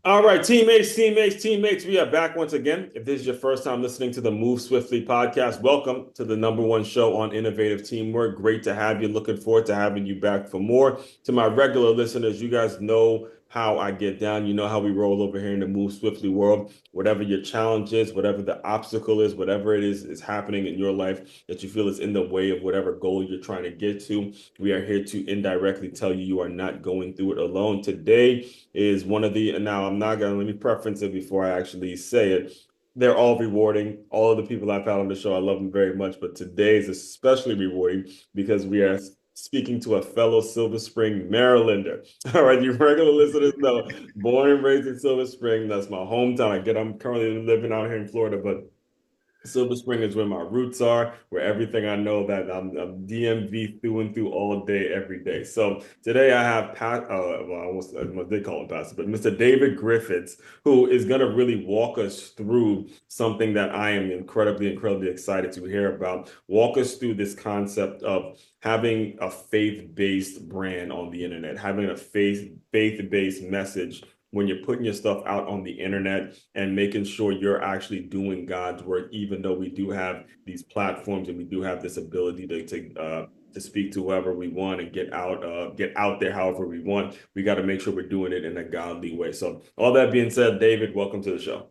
All right, teammates, we are back once again. If this is your first time listening to the Move Swiftly podcast, welcome to the number one show on innovative teamwork. Great to have you. Looking forward to having you back for more. To my regular listeners, you guys know how I get down. You know how we roll over here in the Move Swiftly world. Whatever your challenge is, whatever the obstacle is, whatever it is happening in your life that you feel is in the way of whatever goal you're trying to get to, we are here to indirectly tell you you are not going through it alone. Today is one of the, and now I'm not gonna let me preference it before I actually say it. They're all rewarding. All of the people I've had on the show, I love them very much, but today is especially rewarding because we are speaking to a fellow Silver Spring Marylander. All right, you regular listeners know, born and raised in Silver Spring, that's my hometown. I'm currently living out here in Florida, but Silver Spring is where my roots are, where everything I know that I'm DMV through and through all day, every day. So today I have well, I did call him Pastor, but Mr. David Griffiths, who is going to really walk us through something that I am incredibly excited to hear about. Walk us through this concept of having a faith-based brand on the internet, having a faith-based message when you're putting your stuff out on the internet and making sure you're actually doing God's work, even though we do have these platforms and we do have this ability to speak to whoever we want and get out there however we want. We got to make sure we're doing it in a godly way. So all that being said, David, welcome to the show.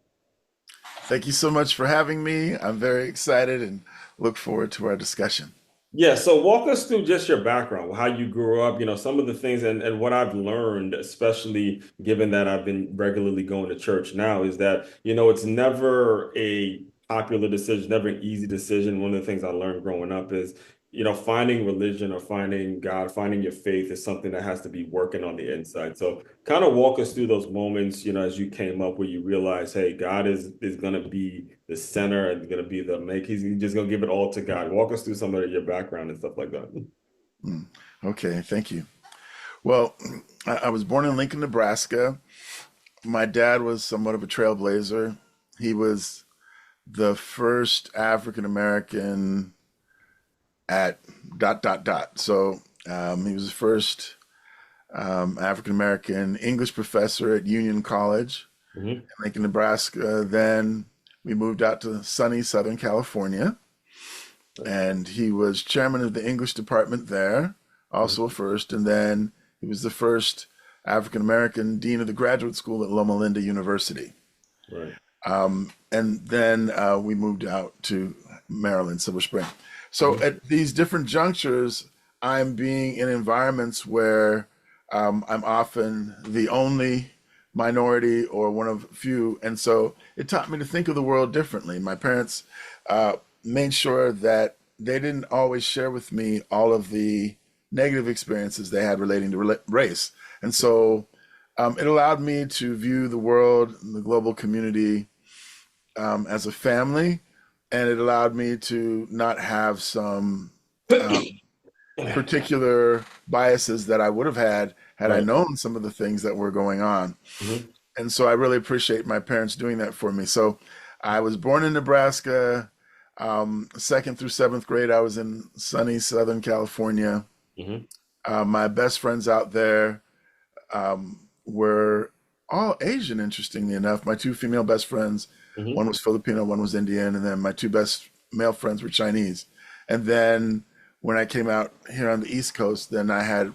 Thank you so much for having me. I'm very excited and look forward to our discussion. Yeah, so walk us through just your background, how you grew up, some of the things and what I've learned, especially given that I've been regularly going to church now, is that, it's never a popular decision, never an easy decision. One of the things I learned growing up is, finding religion or finding God, finding your faith is something that has to be working on the inside. So kind of walk us through those moments, as you came up where you realize, hey, God is gonna be the center and gonna be the make. He's just gonna give it all to God. Walk us through some of your background and stuff like that. Mm. Okay, thank you. Well, I was born in Lincoln, Nebraska. My dad was somewhat of a trailblazer. He was the first African American at dot dot dot. So he was the first African American English professor at Union College Hmm. in Lincoln, Nebraska. Then we moved out to sunny Southern California, and he was chairman of the English department there, also a first. And then he was the first African American dean of the graduate school at Loma Linda University. Right. And then we moved out to Maryland, Silver Spring. So Hmm. at these different junctures, I'm being in environments where I'm often the only minority or one of few. And so it taught me to think of the world differently. My parents made sure that they didn't always share with me all of the negative experiences they had relating to race. And so it allowed me to view the world and the global community as a family, and it allowed me to not have some particular biases that I would have had I Right. known some of the things that were going on. Hmm. And so I really appreciate my parents doing that for me. So I was born in Nebraska. Second through seventh grade, I was in sunny Southern California. Hmm. My best friends out there were all Asian, interestingly enough. My two female best friends, one Hmm. was Filipino, one was Indian, and then my two best male friends were Chinese. And then when I came out here on the East Coast, then I had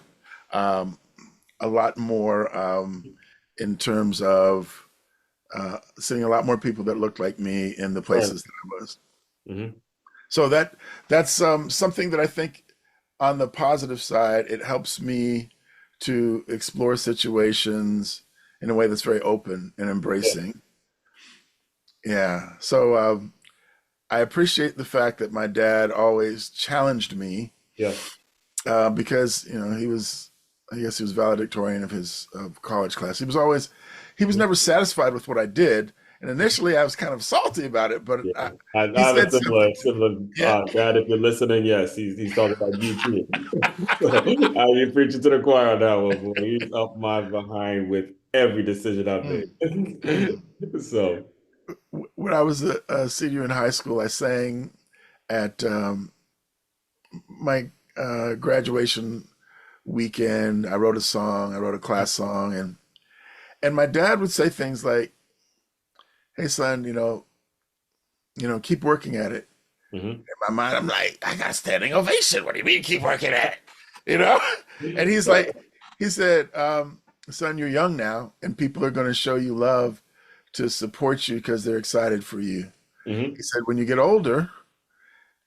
um, a lot more in terms of seeing a lot more people that looked like me in the Right. places that I was. Hmm. So that's something that I think on the positive side, it helps me to explore situations in a way that's very open and Yeah. embracing. Yeah. So I appreciate the fact that my dad always challenged me Yes. because he was, I guess he was valedictorian of his college class. He was never satisfied with what I did, and initially I was kind of salty about it, but Yeah, I he have a said something. similar Yeah. dad. If you're listening, yes, he's talking about you too. So, you preaching to the choir on that one, boy. He's up my behind with every decision I've Mm, made. mm. So, When I was a senior in high school, I sang at my graduation weekend. I wrote a song, I wrote a class song, And my dad would say things like, "Hey, son, keep working at it." Hmm. In my mind, I'm like, "I got standing ovation. What do you mean, keep working at it?" You know? And he's Right. like, he said, "Son, you're young now, and people are going to show you love to support you because they're excited for you." Hmm. He said, "When you get older,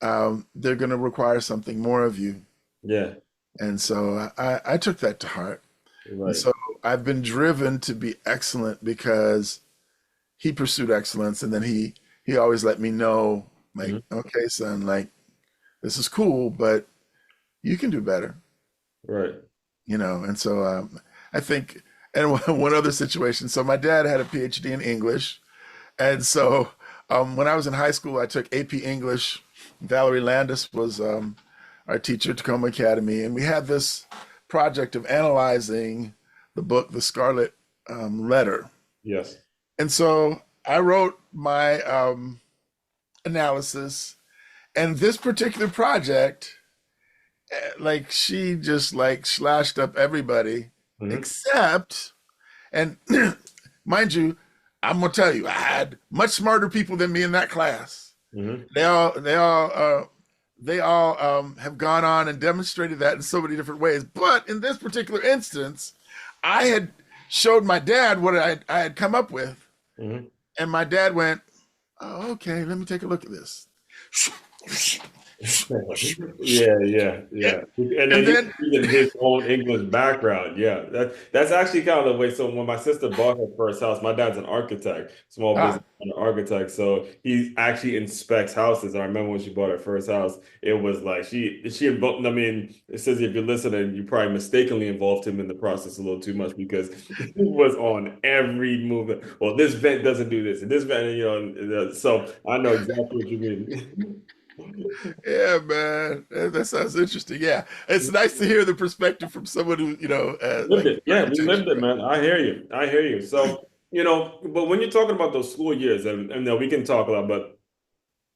they're going to require something more of you." Yeah. And so I took that to heart. And Right. so I've been driven to be excellent because he pursued excellence. And then he always let me know, like, Hmm. "Okay, son, like, this is cool, but you can do better." Right. And so I think, and one other situation. So my dad had a PhD in English. And so when I was in high school, I took AP English. Valerie Landis was our teacher at Tacoma Academy. And we had this project of analyzing the book, The Scarlet Letter. Yes. And so I wrote my analysis. And this particular project, like, she just like slashed up everybody Hmm. except, and mind you, I'm gonna tell you, I had much smarter people than me in that class. Hmm. They all have gone on and demonstrated that in so many different ways. But in this particular instance, I had showed my dad what I had come up with, Hmm. and my dad went, "Oh, okay, let me take a look at this." Yeah, yeah, yeah. And And then you then, in his own English background. Yeah, that's actually kind of the way. So when my sister bought her first house, my dad's an architect, small ah, business owner, architect. So he actually inspects houses. I remember when she bought her first house, it was like she involved. I mean, it says if you're listening, you probably mistakenly involved him in the process a little too much because he was on every movement. Well, this vent doesn't do this, and this vent, so I know exactly what you mean. yeah, man, that sounds interesting. Yeah, it's nice to hear the perspective from someone who, Lived like it. Yeah, we architecture. lived it, man. I hear you. I hear you. So, but when you're talking about those school years, and we can talk a lot, but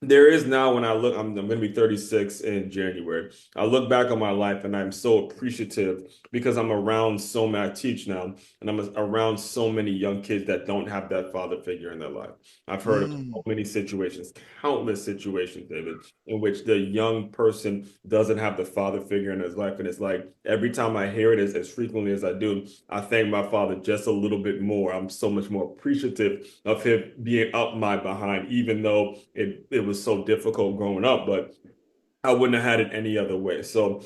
there is now when I look, I'm going to be 36 in January. I look back on my life and I'm so appreciative because I'm around so many, I teach now, and I'm around so many young kids that don't have that father figure in their life. I've heard of so Mm, many situations, countless situations, David, in which the young person doesn't have the father figure in his life. And it's like every time I hear it as frequently as I do, I thank my father just a little bit more. I'm so much more appreciative of him being up my behind, even though it was so difficult growing up, but I wouldn't have had it any other way. So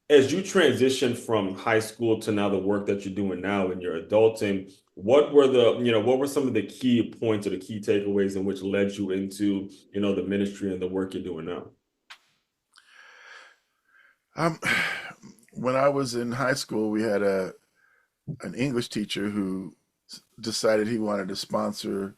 as you transition from high school to now the work that you're doing now in your adulting, what were some of the key points or the key takeaways in which led you into, the ministry and the work you're doing now? um, when I was in high school, we had an English teacher who decided he wanted to sponsor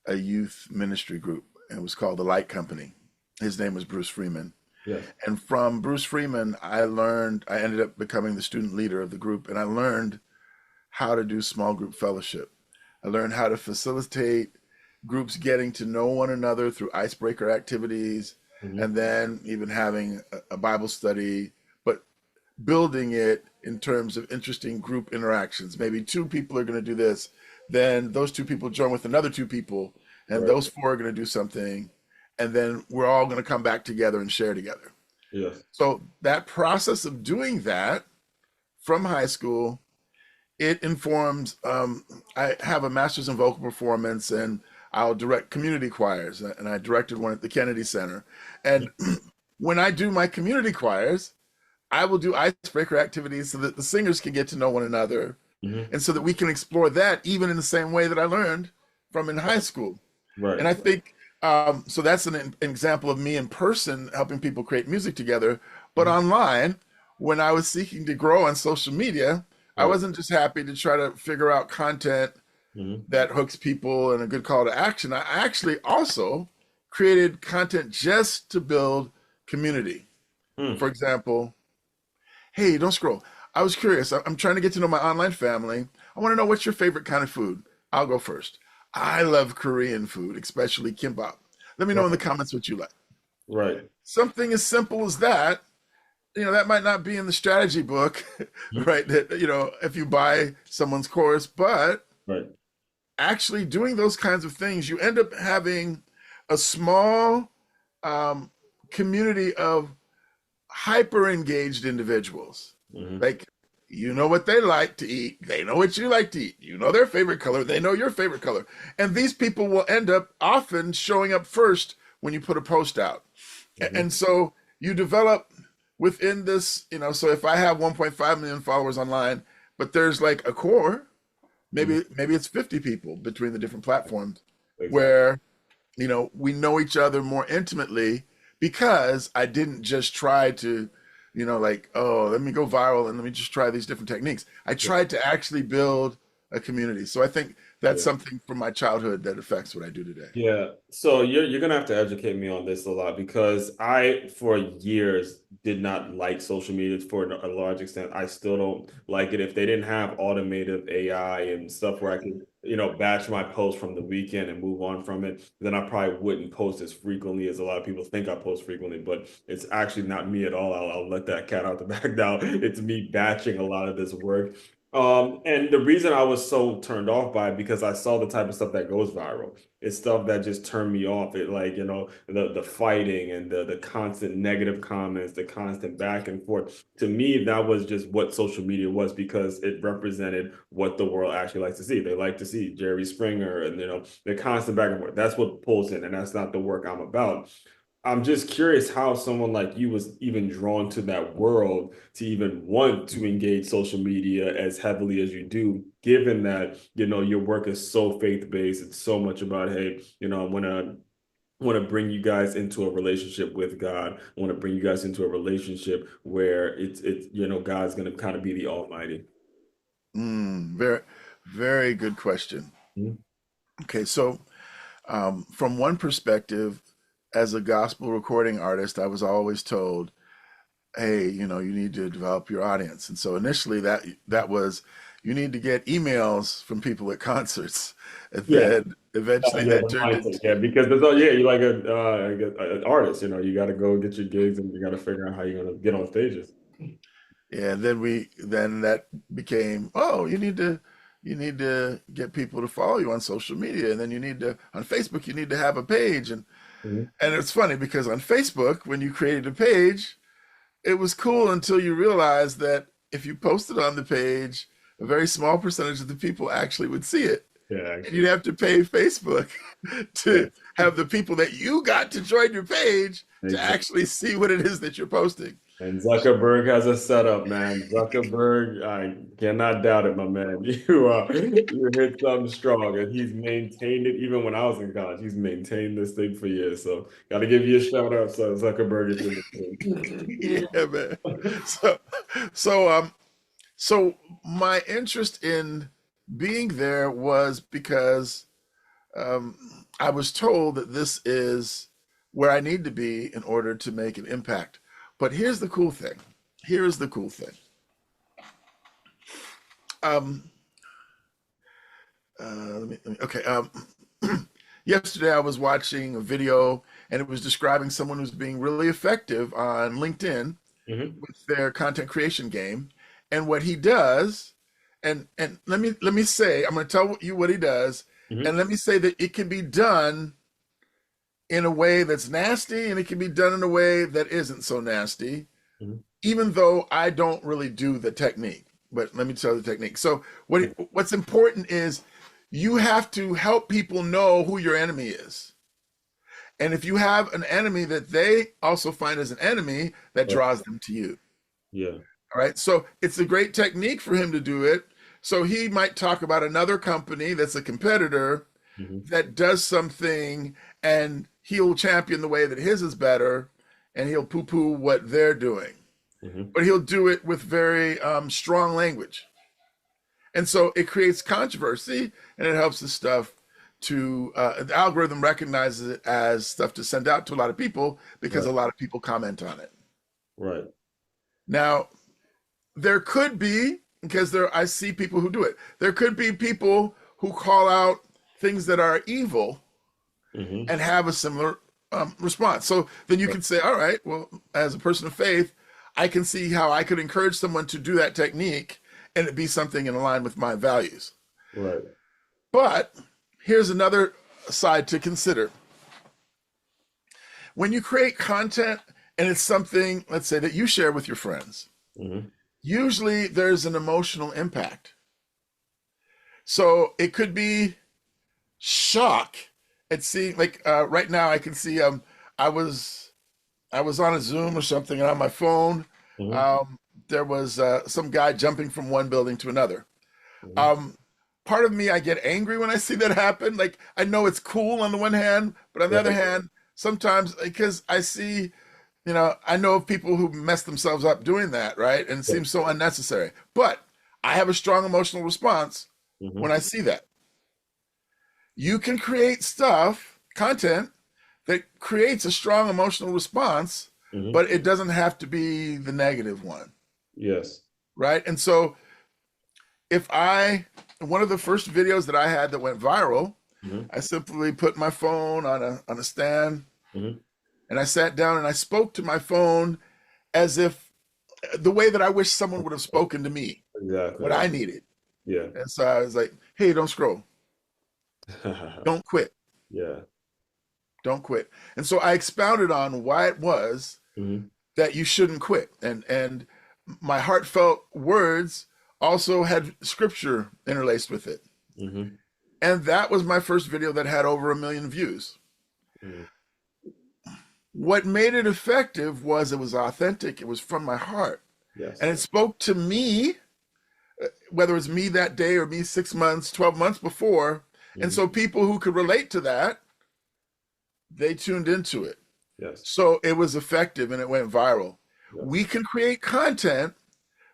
a youth ministry group, and it was called the Light Company. His name was Bruce Freeman. Yes. And from Bruce Freeman, I ended up becoming the student leader of the group, and I learned how to do small group fellowship. I learned how to facilitate groups getting to know one another through icebreaker activities, Hmm. and then even having a Bible study, but building it in terms of interesting group interactions. Maybe two people are going to do this, then those two people join with another two people, and Right. those four are going to do something, and then we're all going to come back together and share together. Yes. So that process of doing that from high school, it informs. I have a master's in vocal performance, and I'll direct community choirs, and I directed one at the Kennedy Center. And when I do my community choirs, I will do icebreaker activities so that the singers can get to know one another, Hmm. and so that we can explore that even in the same way that I learned from in high school. Right. And I think so. That's an example of me in person helping people create music together. But Mhm. online, when I was seeking to grow on social media, I Right. wasn't just happy to try to figure out content Hmm. that hooks people and a good call to action. I actually also created content just to build community. For Hmm. example, hey, don't scroll. I was curious. I'm trying to get to know my online family. I want to know what's your favorite kind of food. I'll go first. I love Korean food, especially kimbap. Let me know in the Right. comments what you like. Right. Something as simple as that, that might not be in the strategy book, Mhm. right? That, if you buy someone's course, but Right. actually doing those kinds of things, you end up having a small um, community of hyper engaged individuals. Hmm. Like, you know what they like to eat, they know what you like to eat, you know their favorite color, they know your favorite color. And these people will end up often showing up first when you put a post out. Hmm. And so you develop within this, so if I have 1.5 million followers online, but there's like a core, Hmm. maybe it's 50 people between the different platforms Exactly. where we know each other more intimately because I didn't just try to, like, oh, let me go viral and let me just try these different techniques. I Yeah. tried to actually build a community. So I think that's Yeah. something from my childhood that affects what I do today. Yeah, so you're gonna have to educate me on this a lot because I, for years, did not like social media for a large extent. I still don't like it. If they didn't have automated AI and stuff where I could, batch my post from the weekend and move on from it, then I probably wouldn't post as frequently as a lot of people think I post frequently. But it's actually not me at all. I'll let that cat out the bag now. It's me batching a lot of this work. And the reason I was so turned off by it because I saw the type of stuff that goes viral. It's stuff that just turned me off. It like, the fighting and the constant negative comments, the constant back and forth. To me, that was just what social media was because it represented what the world actually likes to see. They like to see Jerry Springer and the constant back and forth. That's what pulls in, and that's not the work I'm about. I'm just curious how someone like you was even drawn to that world to even want to engage social media as heavily as you do, given that, your work is so faith-based. It's so much about, hey, I want to bring you guys into a relationship with God. I want to bring you guys into a relationship where it's God's gonna kind of be the Almighty. Very, very good question. Mhm. Okay, so from one perspective, as a gospel recording artist, I was always told, hey, you need to develop your audience. And so initially that was you need to get emails from people at concerts. And Yeah. then eventually Yeah, that the turned mindset. into Yeah, because there's yeah, you're like an artist, you got to go get your gigs and you got to figure out how you're gonna get on stages. and then that became, oh, you need to get people to follow you on social media. And then you need to on Facebook, you need to have a page. Mhm. And it's funny because on Facebook, when you created a page, it was cool until you realized that if you posted on the page, a very small percentage of the people actually would see it. Yeah, And you'd actually. have to pay Facebook Yeah, to have the people that you got to join your page to exactly. actually see what it is that you're posting. And Zuckerberg has a setup, man. Zuckerberg, I cannot doubt it, my man. You hit something strong, and he's maintained it even when I was in college. He's maintained this thing for years. So, got to give you a shout out, so Zuckerberg, if you're Yeah, man. listening. So, so my interest in being there was because um, I was told that this is where I need to be in order to make an impact. But here's the cool thing. Here's the cool thing. Um, okay. Yesterday I was watching a video and it was describing someone who's being really effective on LinkedIn Hmm. with their content creation game. And what he does, and let me say, I'm going to tell you what he does, and Hmm. let me say that it can be done in a way that's nasty and it can be done in a way that isn't so nasty, Hmm. even though I don't really do the technique. But let me tell you the technique. So what's important is you have to help people know who your enemy is. And if you have an enemy that they also find as an enemy, that Right. draws them to you. Yeah. All right. So it's a great technique for him to do it. So he might talk about another company that's a competitor Hmm. that does something and he'll champion the way that his is better and he'll poo poo what they're doing. Hmm. But he'll do it with very strong language. And so it creates controversy and it helps the stuff to, the algorithm recognizes it as stuff to send out to a lot of people because Right. a lot of people comment on it. Right. Now, there could be, because I see people who do it, there could be people who call out things that are evil Hmm. and have a similar response. So then you can say, all right, well, as a person of faith, I can see how I could encourage someone to do that technique and it be something in line with my values. Right. But here's another side to consider. When you create content and it's something, let's say, that you share with your friends, Hmm. usually there's an emotional impact. So it could be shock at seeing, like right now, I can see I was I was on a Zoom or something, and on my phone, Hmm. um, there was some guy jumping from one building to another. Hmm. Um, Part of me, I get angry when I see that happen. Like, I know it's cool on the one hand, but on the other Right. hand, sometimes because I see, I know of people who mess themselves up doing that, right? And it Yeah. seems so unnecessary. But I have a strong emotional response when Hmm. I see that. You can create content that creates a strong emotional response, Hmm. but it doesn't have to be the negative one, Yes. right? And so if one of the first videos that I had that went viral, Hmm. I simply put my phone on a stand, Hmm. and I sat down and I spoke to my phone as if the way that I wish someone would have spoken to me, Exactly. what I needed. Yeah. And so I was like, hey, don't scroll. Don't quit. Yeah. Don't quit. And so I expounded on why it was Hmm. that you shouldn't quit. And my heartfelt words also had scripture interlaced with it. Hmm. And that was my first video that had over 1 million views. Hmm. What made it effective was it was authentic, it was from my heart, Yes. and it spoke to me, whether it's me that day or me 6 months, 12 months before. And Hmm. so people who could relate to that, they tuned into it. Yes. So it was effective and it went viral. Yes. We can create content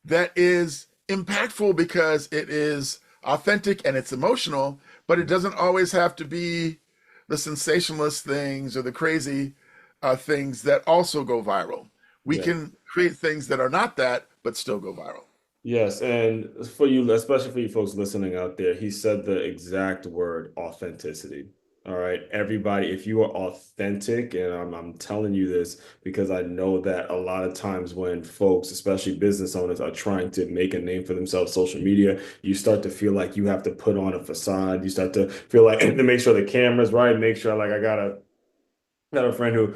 that is impactful because it is authentic and it's emotional, but it doesn't always have to be the sensationalist things or the crazy things that also go viral. We Yeah. can create things that are not that, but still go viral. Yes, and for you, especially for you folks listening out there, he said the exact word authenticity. All right, everybody, if you are authentic, and I'm telling you this because I know that a lot of times when folks, especially business owners, are trying to make a name for themselves, social media, you start to feel like you have to put on a facade. You start to feel like to make sure the camera's right, make sure like I gotta got a friend who,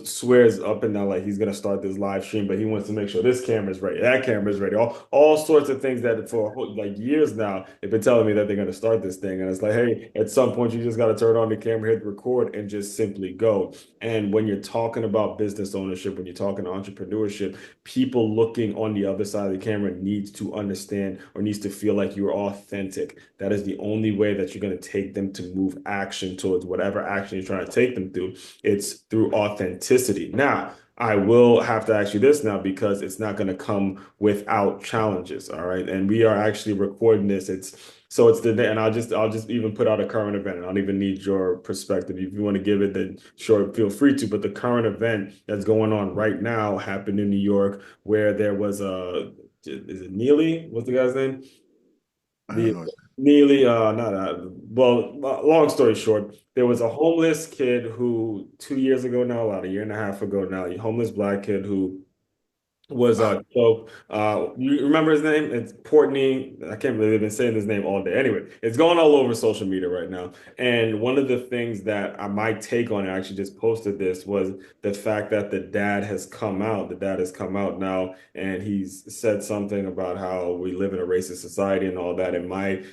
swears up and down like he's gonna start this live stream, but he wants to make sure this camera's ready, that camera's ready, all sorts of things that for like years now they've been telling me that they're gonna start this thing, and it's like, hey, at some point you just gotta turn on the camera, hit record, and just simply go. And when you're talking about business ownership, when you're talking entrepreneurship, people looking on the other side of the camera needs to understand or needs to feel like you're authentic. That is the only way that you're gonna take them to move action towards whatever action you're trying to take them through. It's through authenticity. Now, I will have to ask you this now because it's not going to come without challenges. All right. And we are actually recording this. It's the day, and I'll just even put out a current event. I don't even need your perspective. If you want to give it, then sure, feel free to. But the current event that's going on right now happened in New York where there was is it Neely? What's the guy's name? I don't The know. Neely, not well, long story short, there was a homeless kid who 2 years ago now, about a year and a half ago now, a homeless black kid who was Wow. you remember his name? It's Portney. I can't believe they've been saying his name all day. Anyway, it's going all over social media right now. And one of the things that my take on it, I actually just posted this, was the fact that the dad has come out. The dad has come out now and he's said something about how we live in a racist society and all that. And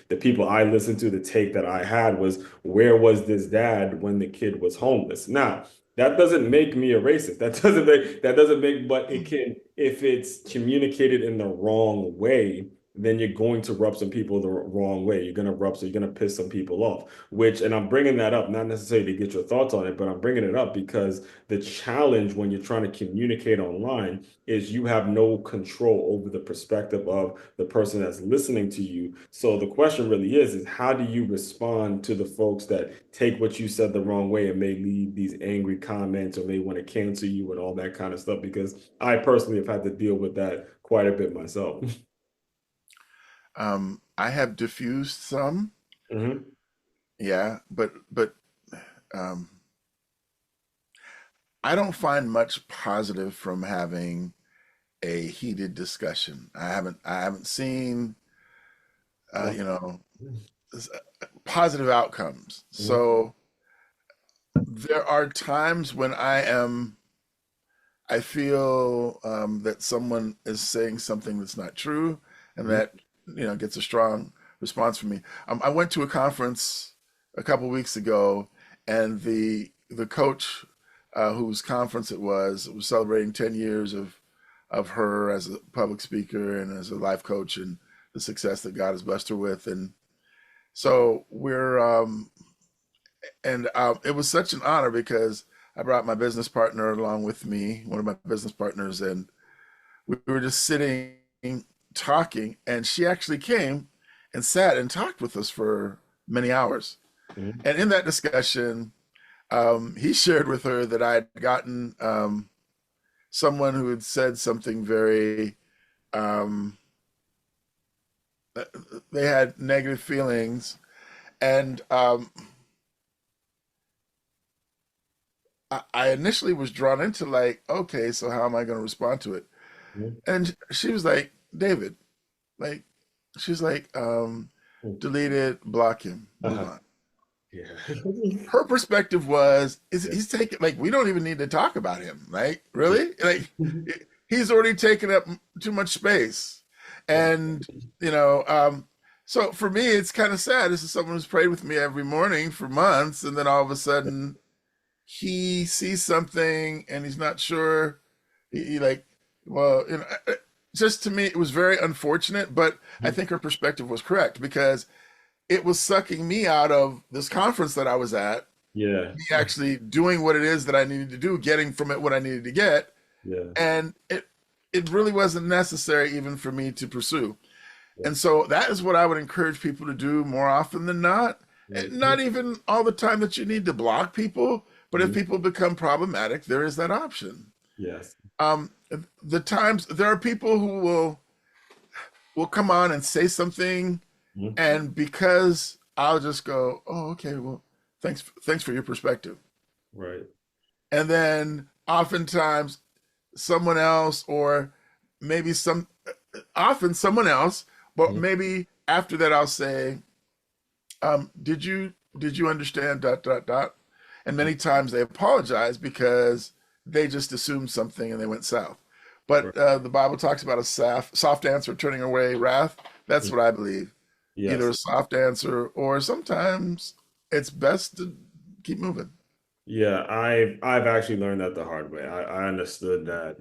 the people I listened to, the take that I had was, where was this dad when the kid was homeless? Now, that doesn't make me a racist. That doesn't make, but it can, if it's communicated in the wrong way, then you're going to rub some people the wrong way. You're gonna piss some people off. And I'm bringing that up, not necessarily to get your thoughts on it, but I'm bringing it up because the challenge when you're trying to communicate online is you have no control over the perspective of the person that's listening to you. So the question really is how do you respond to the folks that take what you said the wrong way and may leave these angry comments or may want to cancel you and all that kind of stuff? Because I personally have had to deal with that quite a bit myself. I have diffused some, Hmm. yeah, but um, I don't find much positive from having a heated discussion. I haven't seen, uh, Well, you know, positive outcomes. Mhm. So there are times when I feel that someone is saying something that's not true, and Mhm. that gets a strong response from me. I went to a conference a couple weeks ago, and the coach whose conference it was celebrating 10 years of her as a public speaker and as a life coach and the success that God has blessed her with. And so it was such an honor because I brought my business partner along with me, one of my business partners, and we were just sitting talking, and she actually came and sat and talked with us for many hours. Mhm. And in that discussion, he shared with her that I'd gotten someone who had said something very, um, they had negative feelings. And I initially was drawn into like, okay, so how am I going to respond to it? Mhm. And she was like, David, like, she's like, Mhm. delete it, block him, move Uh-huh. on. Yeah. Her perspective was, is Yeah. he's taking, like, we don't even need to talk about him, like, Yeah. really, like, he's already taken up too much space. Yeah. And you know um so for me it's kind of sad. This is someone who's prayed with me every morning for months, and then all of a sudden he sees something and he's not sure. He like, well, just to me it was very unfortunate, but I Mhm. think her perspective was correct because it was sucking me out of this conference that I was at, Yeah. me actually doing what it is that I needed to do, getting from it what I needed to get. Yeah. And it really wasn't necessary even for me to pursue. Yeah. And so that is what I would encourage people to do more often than not. Mhm. Not even all the time that you need to block people, but if Mhm. people become problematic, there is that option. Yes. Um, the times there are people who will come on and say something, Mhm. and because I'll just go, oh, okay, well, thanks for your perspective. Right. And then oftentimes someone else, or maybe often someone else, but Mhm. maybe after that I'll say, did you understand dot dot dot? And many times they apologize because they just assumed something and they went south. Right. But the Bible talks about a soft answer turning away wrath. That's Mhm. what I believe. Either Yes. a soft answer, or sometimes it's best to keep moving. Yeah, I've actually learned that the hard way. I understood that,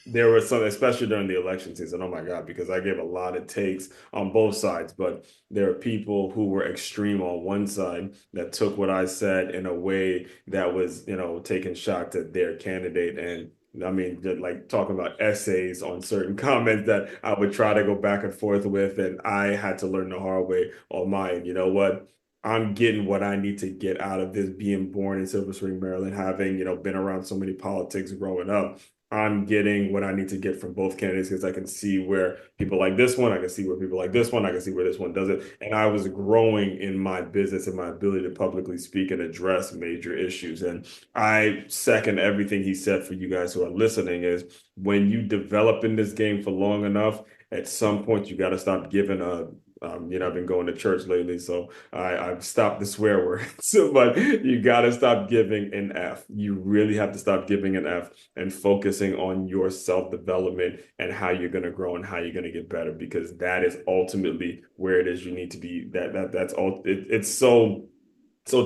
there was some, especially during the election season. Oh my God, because I gave a lot of takes on both sides, but there are people who were extreme on one side that took what I said in a way that was, taking shots at their candidate. And I mean, just like talking about essays on certain comments that I would try to go back and forth with, and I had to learn the hard way on mine. You know what? I'm getting what I need to get out of this being born in Silver Spring, Maryland, having, been around so many politics growing up. I'm getting what I need to get from both candidates because I can see where people like this one, I can see where people like this one, I can see where this one does it. And I was growing in my business and my ability to publicly speak and address major issues. And I second everything he said for you guys who are listening is when you develop in this game for long enough, at some point you got to stop giving a I've been going to church lately, so I've stopped the swear word. So, but you got to stop giving an F. You really have to stop giving an F and focusing on your self-development and how you're going to grow and how you're going to get better, because that is ultimately where it is you need to be. That's all. It's so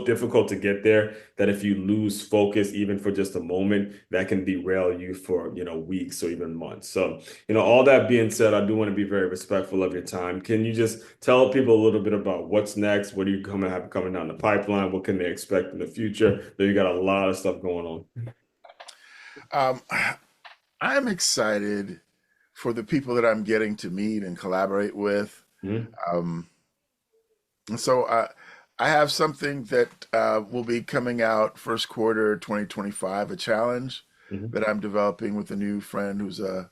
difficult to get there that if you lose focus even for just a moment, that can derail you for, weeks or even months. So, all that being said, I do want to be very respectful of your time. Can you just tell people a little bit about what's next? What do you have coming down the pipeline? What can they expect in the future? Though you got a lot of stuff going on. Um, I'm excited for the people that I'm getting to meet and collaborate with. Mhm. Um, and so I have something that will be coming out first quarter 2025, a challenge Mhm. that I'm developing with a new friend who's a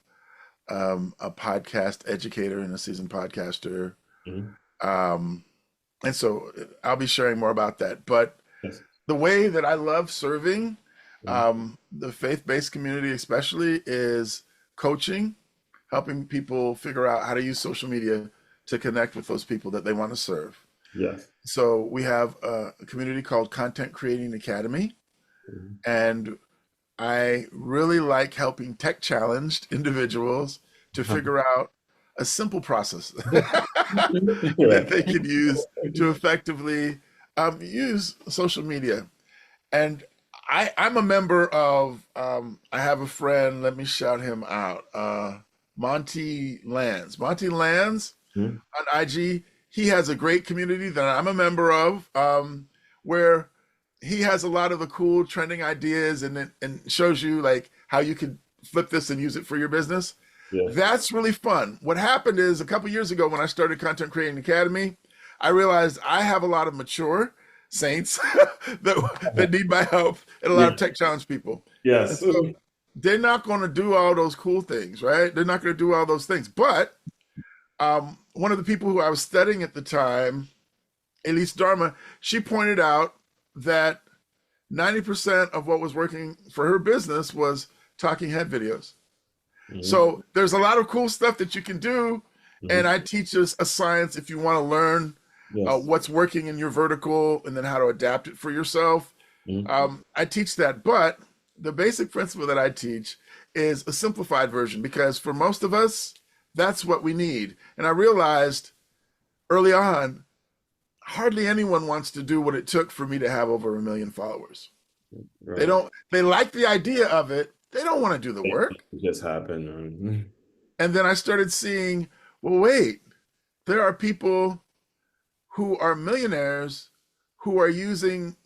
podcast educator and a seasoned podcaster. Mhm. Um, and so I'll be sharing more about that. But Yes. the way that I love serving Mhm. the faith-based community, especially, is coaching, helping people figure out how to use social media to connect with those people that they want to serve. Yes. So we have a community called Content Creating Academy, Mhm. and I really like helping tech challenged individuals to figure out a simple process Yeah. that they can use to effectively use social media. And I'm a member of, I have a friend, let me shout him out, Monty Lands. Monty Lands Mhm. on IG, he has a great community that I'm a member of, where he has a lot of the cool trending ideas and shows you like how you could flip this and use it for your business. Yeah. That's really fun. What happened is a couple years ago when I started Content Creating Academy, I realized I have a lot of mature saints that need my help and a lot Yeah. of tech challenge people. And Yes. so they're not going to do all those cool things, right? They're not going to do all those things. But one of the people who I was studying at the time, Elise Dharma, she pointed out that 90% of what was working for her business was talking head videos. Mhm. So there's a lot of cool stuff that you can do. And Mhm. I teach us a science if you want to learn Yes. what's working in your vertical and then how to adapt it for yourself. Mhm. I teach that. But the basic principle that I teach is a simplified version because for most of us, that's what we need. And I realized early on, hardly anyone wants to do what it took for me to have over 1 million followers. They Right. don't, they like the idea of it. They don't want to do the It work. just happened. Right? And then I started seeing, well, wait, there are people who are millionaires who are using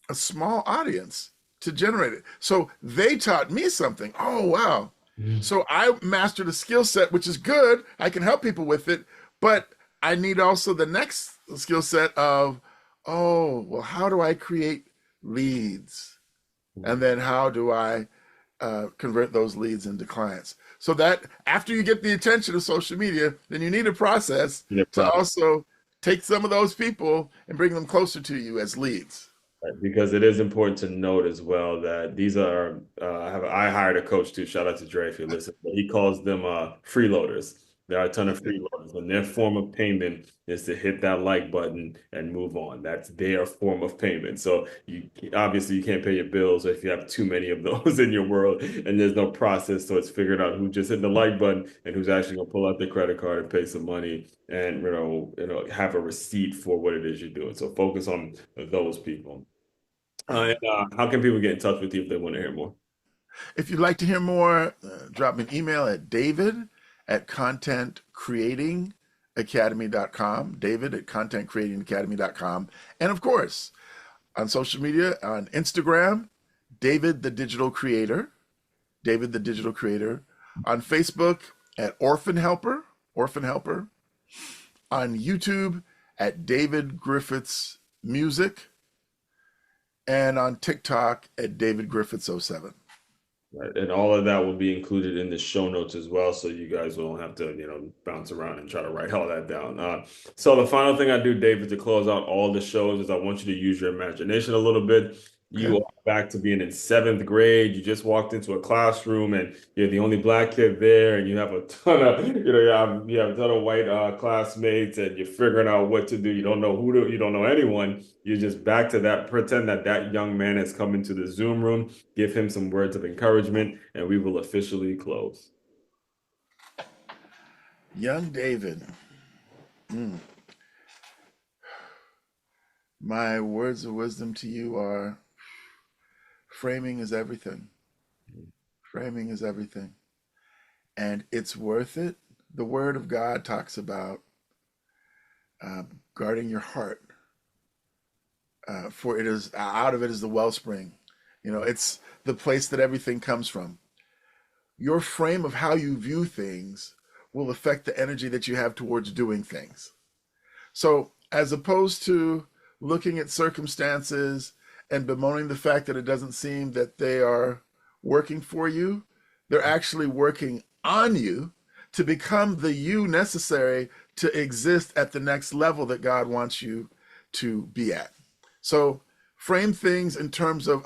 a small audience to generate it. So they taught me something. Oh, wow. Mhm. So I mastered a skill set, which is good. I can help people with it, but I need also the next skill set of, oh, well, how do I create leads? And then how do I convert those leads into clients? So that after you get the attention of social media, then you need a process Yeah, to problem. also take some of those people and bring them closer to you as leads. Right, because it is important to note as well that these are I hired a coach too. Shout out to Dre if you listen, but he calls them freeloaders. There are a ton of freeloaders, and their form of payment is to hit that like button and move on. That's their form of payment. So you obviously you can't pay your bills if you have too many of those in your world, and there's no process. So it's figured out who just hit the like button and who's actually gonna pull out their credit card and pay some money and have a receipt for what it is you're doing. So focus on those people. How can people get in touch with you if they want to hear more? If you'd like to hear more, drop me an email at david at contentcreatingacademy.com, david at contentcreatingacademy.com. And of course, on social media, on Instagram, David the Digital Creator, David the Digital Creator. On Facebook at Orphan Helper, Orphan Helper. On YouTube at David Griffiths Music. And on TikTok at David Griffiths '07. Right. And all of that will be included in the show notes as well, so you guys won't have to, bounce around and try to write all that down. So the final thing I do, David, to close out all the shows is I want you to use your imagination a little bit. Okay. You are back to being in seventh grade. You just walked into a classroom and you're the only black kid there, and you have a ton of, you have a ton of white classmates, and you're figuring out what to do. You don't know you don't know anyone. You're just back to that, pretend that that young man has come into the Zoom room, give him some words of encouragement, and we will officially close. Young David, mm, my words of wisdom to you are framing is everything. Framing is everything. And it's worth it. The Word of God talks about uh, guarding your heart, for it is out of it is the wellspring. It's the place that everything comes from. Your frame of how you view things will affect the energy that you have towards doing things. So, as opposed to looking at circumstances and bemoaning the fact that it doesn't seem that they are working for you, they're actually working on you to become the you necessary to exist at the next level that God wants you to be at. So, frame things in terms of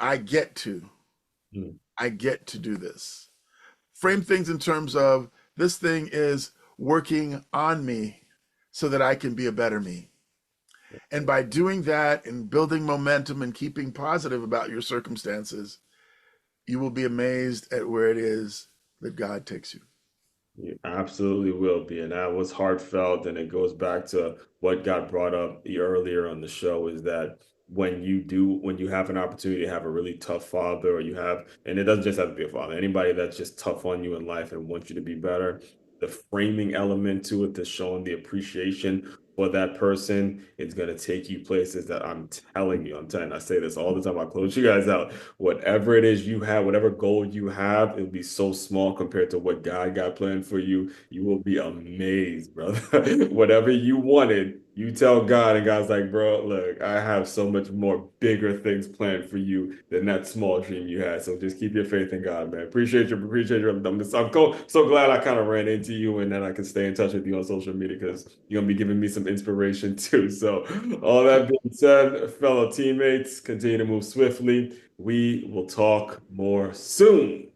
Mm. I get to do this. Frame things in terms of this thing is working on me so that I can be a better me. And by doing that and building momentum and keeping positive about your circumstances, you will be amazed at where it is that God takes you. You absolutely will be. And that was heartfelt. And it goes back to what got brought up earlier on the show is that when you have an opportunity to have a really tough father, or you have, and it doesn't just have to be a father, anybody that's just tough on you in life and wants you to be better, the framing element to it, to showing the appreciation for that person is going to take you places that I'm telling, I say this all the time. I close you guys out. Whatever it is you have, whatever goal you have, it'll be so small compared to what God got planned for you. You will be amazed, brother. Whatever you wanted, you tell God, and God's like, bro, look, I have so much more bigger things planned for you than that small dream you had. So just keep your faith in God, man. Appreciate your. So glad I kind of ran into you, and then I can stay in touch with you on social media because you're gonna be giving me some inspiration too. So all that being said, fellow teammates, continue to move swiftly. We will talk more soon.